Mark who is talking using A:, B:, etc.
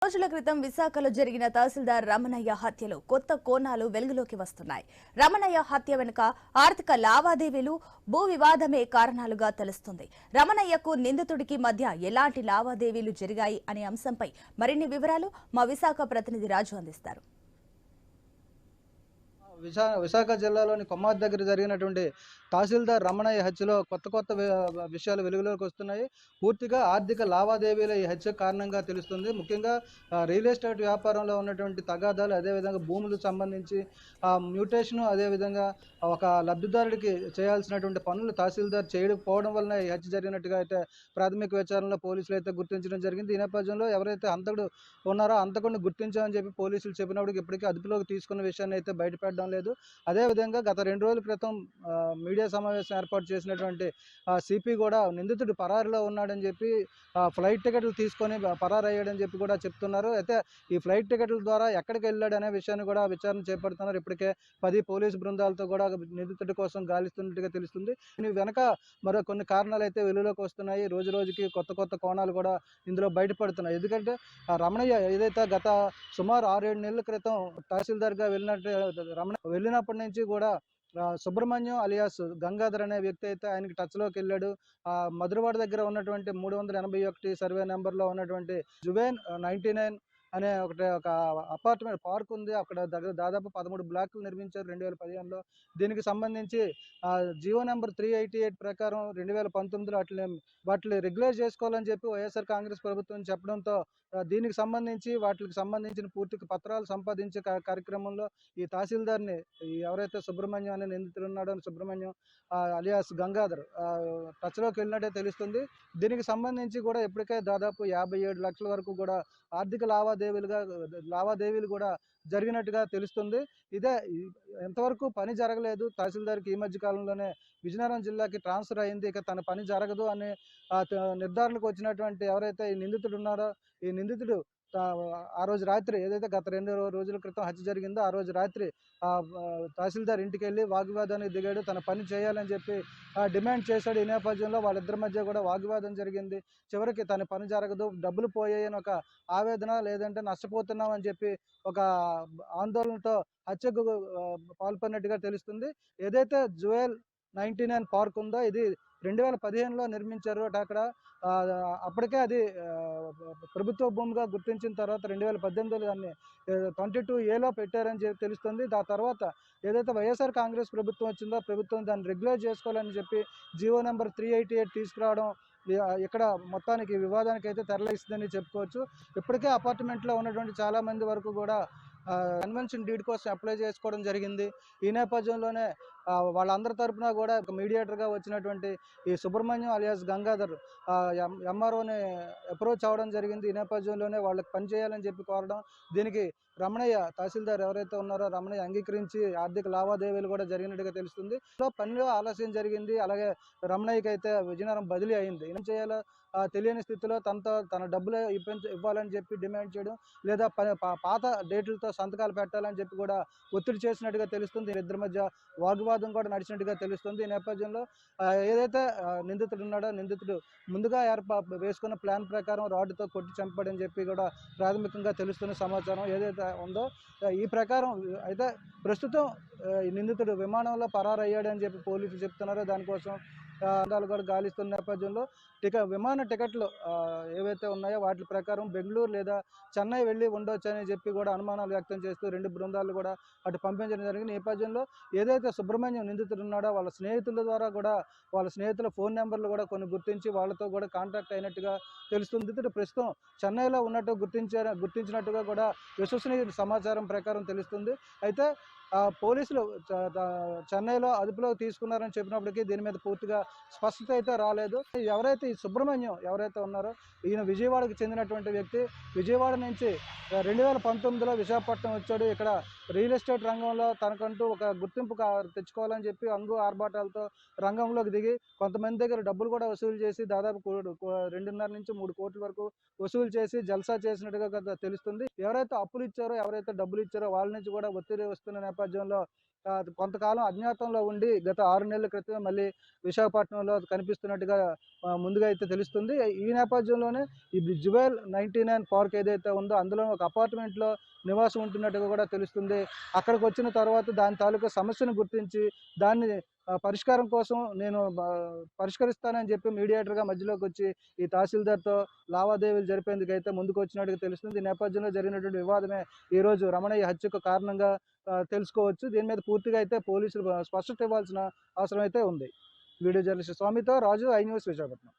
A: రోజుల క్రితం విశాఖలో జరిగిన తహసీల్దార్ రమణయ్య హత్యలో కొత్త కోణాలు వెలుగులోకి వస్తున్నాయి. రమణయ్య హత్య వెనుక ఆర్థిక లావాదేవీలు, భూ వివాదమే కారణాలుగా తెలుస్తుంది. రమణయ్యకు నిందితుడికి మధ్య ఎలాంటి లావాదేవీలు జరిగాయి అనే అంశంపై మరిన్ని వివరాలు మా విశాఖ ప్రతినిధి రాజు అందిస్తారు.
B: విశాఖ జిల్లాలోని కొమ్మాది దగ్గర జరిగినటువంటి తహసీల్దార్ రమణయ్య హత్యలో కొత్త విషయాలు వెలుగులోకి వస్తున్నాయి. పూర్తిగా ఆర్థిక లావాదేవీల ఈ హత్య కారణంగా తెలుస్తుంది. ముఖ్యంగా రియల్ ఎస్టేట్ వ్యాపారంలో ఉన్నటువంటి తగాదాలు, అదేవిధంగా భూములకు సంబంధించి మ్యూటేషను, అదేవిధంగా ఒక లబ్ధిదారుడికి చేయాల్సినటువంటి పనులు తహసీల్దార్ చేయకపోవడం వలన ఈ హత్య జరిగినట్టుగా అయితే ప్రాథమిక విచారణలో పోలీసులు అయితే గుర్తించడం జరిగింది. ఈ నేపథ్యంలో ఎవరైతే హంతకుడు ఉన్నారో అంతకుడిని గుర్తించామని చెప్పి పోలీసులు చెప్పినప్పటికీ ఇప్పటికీ అదుపులోకి తీసుకున్న విషయాన్ని అయితే బయటపెట్టడం లేదు. అదేవిధంగా గత 2 రోజుల క్రితం మీడియా సమావేశం ఏర్పాటు చేసినటువంటి సిపి కూడా నిందితుడు పరారిలో ఉన్నాడని చెప్పి ఫ్లైట్ టికెట్లు తీసుకొని పరారయ్యాడని చెప్పి కూడా చెప్తున్నారు. అయితే ఈ ఫ్లైట్ టికెట్ల ద్వారా ఎక్కడికి వెళ్ళాడు అనే విషయాన్ని కూడా విచారణ చేపడుతున్నారు. ఇప్పటికే 10 పోలీసు బృందాలతో కూడా నిందితుడి కోసం గాలిస్తున్నట్టుగా తెలుస్తుంది. దీని వెనక మరో కొన్ని కారణాలు అయితే వెలుగులోకి వస్తున్నాయి. రోజు రోజుకి కొత్త కోణాలు కూడా ఇందులో బయటపడుతున్నాయి. ఎందుకంటే రమణయ్య ఏదైతే గత సుమారు 6-7 నెలల క్రితం తహసీల్దార్గా వెళ్ళినప్పటి నుంచి కూడా సుబ్రహ్మణ్యం అలియాస్ గంగాధర్ అనే వ్యక్తి అయితే ఆయనకి టచ్లోకి వెళ్ళాడు. మధురవాడ దగ్గర ఉన్నటువంటి 381 సర్వే నెంబర్లో ఉన్నటువంటి జువేన్ 99 అనే ఒక అపార్ట్మెంట్ పార్క్ ఉంది. అక్కడ దాదాపు 13 బ్లాక్లు నిర్మించారు 2015లో. దీనికి సంబంధించి జియో నెంబర్ 388 ప్రకారం 2019లో వాటిని రెగ్యులర్ చేసుకోవాలని చెప్పి వైఎస్ఆర్ కాంగ్రెస్ ప్రభుత్వం చెప్పడంతో దీనికి సంబంధించి వాటికి సంబంధించిన పూర్తి పత్రాలు సంపాదించే కార్యక్రమంలో ఈ తహసీల్దార్ని ఎవరైతే సుబ్రహ్మణ్యం అనే నిందితుడు ఉన్నాడో సుబ్రహ్మణ్యం అలియాస్ గంగాధర్ టచ్లోకి వెళ్ళినట్టే తెలుస్తుంది. దీనికి సంబంధించి కూడా ఇప్పటికే దాదాపు 57 లక్షల వరకు కూడా ఆర్థిక లావాదేవీలు కూడా జరిగినట్టుగా తెలుస్తుంది. ఇదే ఎంతవరకు పని జరగలేదు. తహసీల్దార్కి ఈ మధ్య కాలంలోనే విజయనగరం జిల్లాకి ట్రాన్స్ఫర్ అయింది. ఇక తన పని జరగదు అనే నిర్ధారణకు వచ్చినటువంటి ఎవరైతే ఈ నిందితుడు ఉన్నారో ఈ నిందితుడు ఆ రోజు రాత్రి ఏదైతే గత 2 రోజుల క్రితం హత్య జరిగిందో ఆ రోజు రాత్రి తహసీల్దార్ ఇంటికి వెళ్ళి వాగ్వాదానికి దిగాడు. తన పని చేయాలని చెప్పి డిమాండ్ చేశాడు. ఈ నేపథ్యంలో వాళ్ళిద్దరి మధ్య కూడా వాగ్వాదం జరిగింది. చివరికి తన పని జరగదు, డబ్బులు పోయాయని ఒక ఆవేదన, లేదంటే నష్టపోతున్నాం అని చెప్పి ఒక ఆందోళనతో హత్యకు పాల్పడినట్టుగా తెలుస్తుంది. ఏదైతే జువెల్ 99 పార్క్ ఉందో ఇది 2015లో నిర్మించారు. అక్కడ అప్పటికే అది ప్రభుత్వ భూమిగా గుర్తించిన తర్వాత 2018లో దాన్ని 22A పెట్టారని చెప్పి తెలుస్తుంది. ఆ తర్వాత ఏదైతే వైఎస్ఆర్ కాంగ్రెస్ ప్రభుత్వం వచ్చిందో ప్రభుత్వం దాన్ని రెగ్యులర్ చేసుకోవాలని చెప్పి జియో నెంబర్ 388 తీసుకురావడం ఇక్కడ మొత్తానికి వివాదానికి అయితే తెరలేస్తుందని చెప్పుకోవచ్చు. ఇప్పటికే అపార్ట్మెంట్లో ఉన్నటువంటి చాలామంది వరకు కూడా కన్వెన్షన్ డీడ్ కోసం అప్లై చేసుకోవడం జరిగింది. ఈ నేపథ్యంలోనే వాళ్ళందరి తరఫున కూడా ఒక మీడియేటర్గా వచ్చినటువంటి ఈ సుబ్రహ్మణ్యం అలియాస్ గంగాధర్ ఎంఆర్ఓని అప్రోచ్ అవ్వడం జరిగింది. ఈ నేపథ్యంలోనే వాళ్ళకి పని చేయాలని చెప్పి కోరడం, దీనికి రమణయ్య తహసీల్దార్ ఎవరైతే ఉన్నారో రమణయ్య అంగీకరించి ఆర్థిక లావాదేవీలు కూడా జరిగినట్టుగా తెలుస్తుంది. పనిలో ఆలస్యం జరిగింది. అలాగే రమణయ్యకి అయితే విజయనగరం బదిలీ అయింది. ఏం చేయాలో తెలియని స్థితిలో తన డబ్బులు ఇవ్వాలని చెప్పి డిమాండ్ చేయడం, లేదా పాత డేట్లతో సంతకాలు పెట్టాలని చెప్పి కూడా ఒత్తిడి చేసినట్టుగా తెలుస్తుంది. ఇద్దరి మధ్య వాగ్వాదం కూడా నడిచినట్టుగా తెలుస్తుంది. ఈ నేపథ్యంలో ఏదైతే నిందితుడు ఉన్నాడో నిందితుడు ముందుగా వేసుకున్న ప్లాన్ ప్రకారం రాడ్డుతో కొట్టి చంపాడని చెప్పి కూడా ప్రాథమికంగా తెలుస్తున్న సమాచారం ఏదైతే ఉందో ఈ ప్రకారం అయితే ప్రస్తుతం ఈ నిందితుడు విమానంలో పరారయ్యాడని చెప్పి పోలీసులు చెప్తున్నారో దానికోసం కూడా గాలిస్తున్న నేపథ్యంలో విమాన టికెట్లు ఏవైతే ఉన్నాయో వాటి ప్రకారం బెంగళూరు లేదా చెన్నై వెళ్ళి ఉండొచ్చు అని చెప్పి కూడా అనుమానాలు వ్యక్తం చేస్తూ 2 బృందాలు కూడా అటు పంపించడం జరిగింది. నేపథ్యంలో ఏదైతే సుబ్రహ్మణ్యం నిందితుడు ఉన్నాడో వాళ్ళ స్నేహితుల ద్వారా కూడా వాళ్ళ స్నేహితుల ఫోన్ నెంబర్లు కూడా కొన్ని గుర్తించి వాళ్ళతో కూడా కాంటాక్ట్ అయినట్టుగా తెలుస్తుంది. నిందితుడు ప్రస్తుతం చెన్నైలో ఉన్నట్టు గుర్తించినట్టుగా కూడా విశ్వసనీయ సమాచారం ప్రకారం తెలుస్తుంది. అయితే పోలీసులు చెన్నైలో అదుపులోకి తీసుకున్నారని చెప్పినప్పటికీ దీని మీద పూర్తిగా స్పష్టత అయితే రాలేదు. ఎవరైతే ఈ సుబ్రహ్మణ్యం ఎవరైతే ఉన్నారో ఈయన విజయవాడకు చెందినటువంటి వ్యక్తి. విజయవాడ నుంచి 2019లో విశాఖపట్నం వచ్చాడు. ఇక్కడ రియల్ ఎస్టేట్ రంగంలో తనకంటూ ఒక గుర్తింపు తెచ్చుకోవాలని చెప్పి ఆర్భాటాలతో రంగంలోకి దిగి కొంతమంది దగ్గర డబ్బులు కూడా వసూలు చేసి దాదాపు 2.5 నుంచి 3 కోట్ల వరకు వసూలు చేసి జల్సా చేసినట్టుగా తెలుస్తుంది. ఎవరైతే అప్పులు ఇచ్చారో ఎవరైతే డబ్బులు ఇచ్చారో వాళ్ళ నుంచి కూడా ఒత్తిడి వస్తున్న నేపథ్యంలో కొంతకాలం అజ్ఞాతంలో ఉండి గత 6 నెలల క్రితమే మళ్ళీ విశాఖపట్నంలో కనిపిస్తున్నట్టుగా ముందుగా అయితే తెలుస్తుంది. ఈ నేపథ్యంలోనే ఈ జువెల్ 99 పార్క్ ఏదైతే ఉందో అందులో ఒక అపార్ట్మెంట్‌లో నివాసం ఉంటున్నట్టుగా కూడా తెలుస్తుంది. అక్కడికొచ్చిన తర్వాత దాని తాలూకా సమస్యను గుర్తించి దాన్ని పరిష్కారం కోసం నేను పరిష్కరిస్తానని చెప్పి మీడియేటర్‌గా మధ్యలోకొచ్చి ఈ తహసీల్దార్‌తో లావాదేవీలు జరిపేందుకైతే ముందుకొచ్చినట్టుగా తెలుస్తుంది. ఈ నేపథ్యంలో జరిగినటువంటి వివాదమే ఈరోజు రమణయ్య హత్యకు కారణంగా తెలుసుకోవచ్చు. దీని మీద పూర్తిగా అయితే పోలీసులు స్పష్టత ఇవ్వాల్సిన అవసరం అయితే ఉంది. వీడియో జర్నలిస్ట్ స్వామితో రాజు, ఐ న్యూస్ విశాఖపట్నం.